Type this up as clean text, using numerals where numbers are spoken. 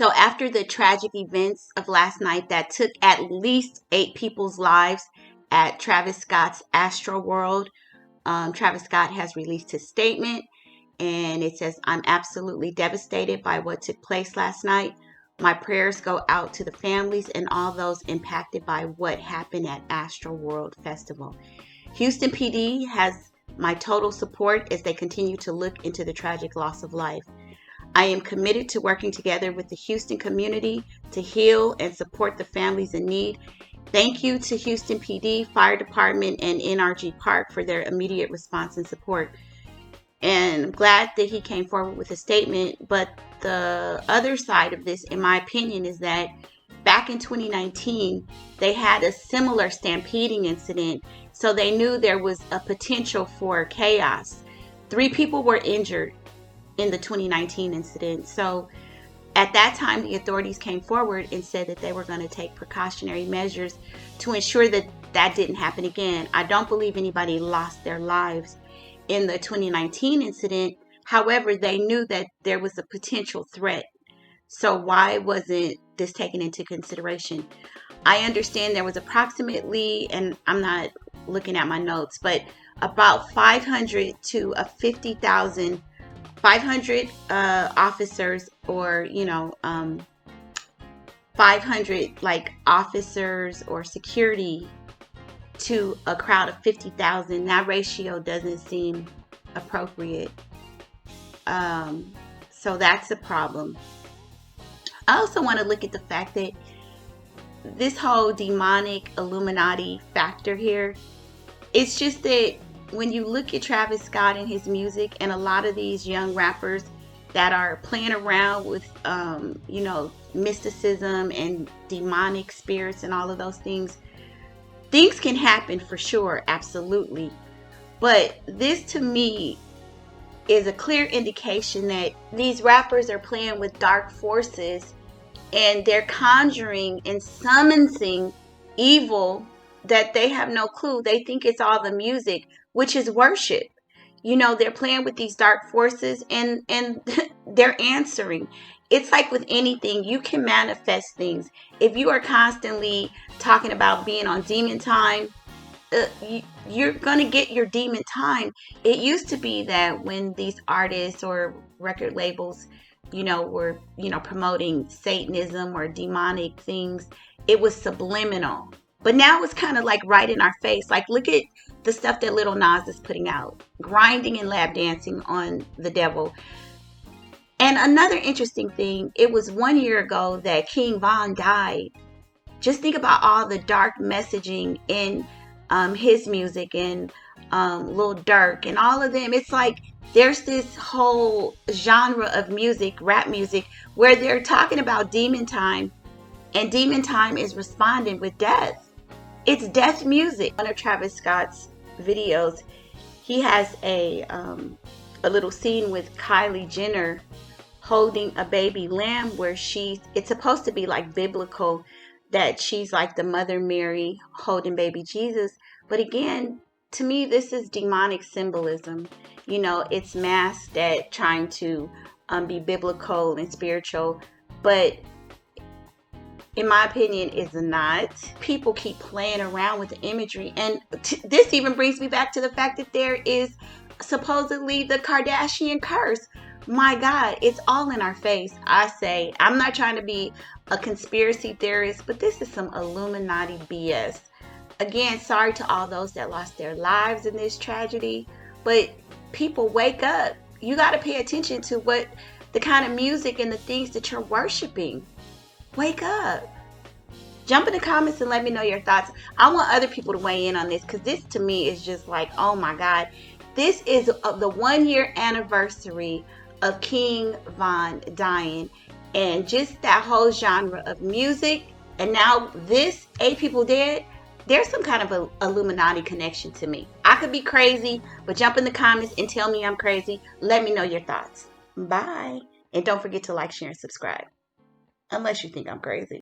So after the tragic events of last night that took at least 8 people's lives at Travis Scott's AstroWorld, Travis Scott has released his statement, and it says, "I'm absolutely devastated by what took place last night. My prayers go out to the families and all those impacted by what happened at AstroWorld Festival. Houston PD has my total support as they continue to look into the tragic loss of life. I am committed to working together with the Houston community to heal and support the families in need. Thank you to Houston PD, Fire Department, and NRG Park for their immediate response and support." And I'm glad that he came forward with a statement. But the other side of this, in my opinion, is that back in 2019, they had a similar stampeding incident. So they knew there was a potential for chaos. 3 people were injured in the 2019 incident. So at that time, the authorities came forward and said that they were going to take precautionary measures to ensure that that didn't happen again. I don't believe anybody lost their lives in the 2019 incident. However, they knew that there was a potential threat. So why wasn't this taken into consideration? I understand there was approximately, and I'm not looking at my notes, but about 500 to 50,000 500 officers, or 500 like officers or security to a crowd of 50,000. That ratio doesn't seem appropriate. So that's a problem. I also want to look at the fact that this whole demonic illuminati factor here, it's just that when you look at Travis Scott and his music, and a lot of these young rappers that are playing around with, mysticism and demonic spirits and all of those things can happen for sure, absolutely. But this to me is a clear indication that these rappers are playing with dark forces, and they're conjuring and summoning evil that they have no clue. They think it's all the music, which is worship. They're playing with these dark forces, and they're answering. It's like with anything, you can manifest things. If you are constantly talking about being on demon time, you're going to get your demon time. It used to be that when these artists or record labels, were, promoting Satanism or demonic things, it was subliminal. But now it's kind of like right in our face. Like, look at the stuff that Lil Nas is putting out, grinding and lap dancing on the devil. And another interesting thing, it was 1 year ago that King Von died. Just think about all the dark messaging in his music, and Lil Durk and all of them. It's like there's this whole genre of music, rap music, where they're talking about demon time, and demon time is responding with death. It's death music. One of Travis Scott's videos, he has a little scene with Kylie Jenner holding a baby lamb, where it's supposed to be like biblical, that she's like the Mother Mary holding baby Jesus. But again, to me, this is demonic symbolism. It's masked at trying to be biblical and spiritual, but in my opinion, is not. People keep playing around with the imagery, and this even brings me back to the fact that there is supposedly the Kardashian Curse. My God, it's all in our face. I say, I'm not trying to be a conspiracy theorist, but this is some Illuminati BS. Again, sorry to all those that lost their lives in this tragedy, but people, wake up. You got to pay attention to what the kind of music and the things that you're worshiping. Wake up. Jump in the comments and let me know your thoughts. I want other people to weigh in on this, because this to me is just like, oh my God. This is the 1 year anniversary of King Von dying, and just that whole genre of music, and now this 8 people dead. There's some kind of a Illuminati connection to me. I could be crazy, but jump in the comments and tell me I'm crazy. Let me know your thoughts. Bye. And don't forget to like, share, and subscribe. Unless you think I'm crazy.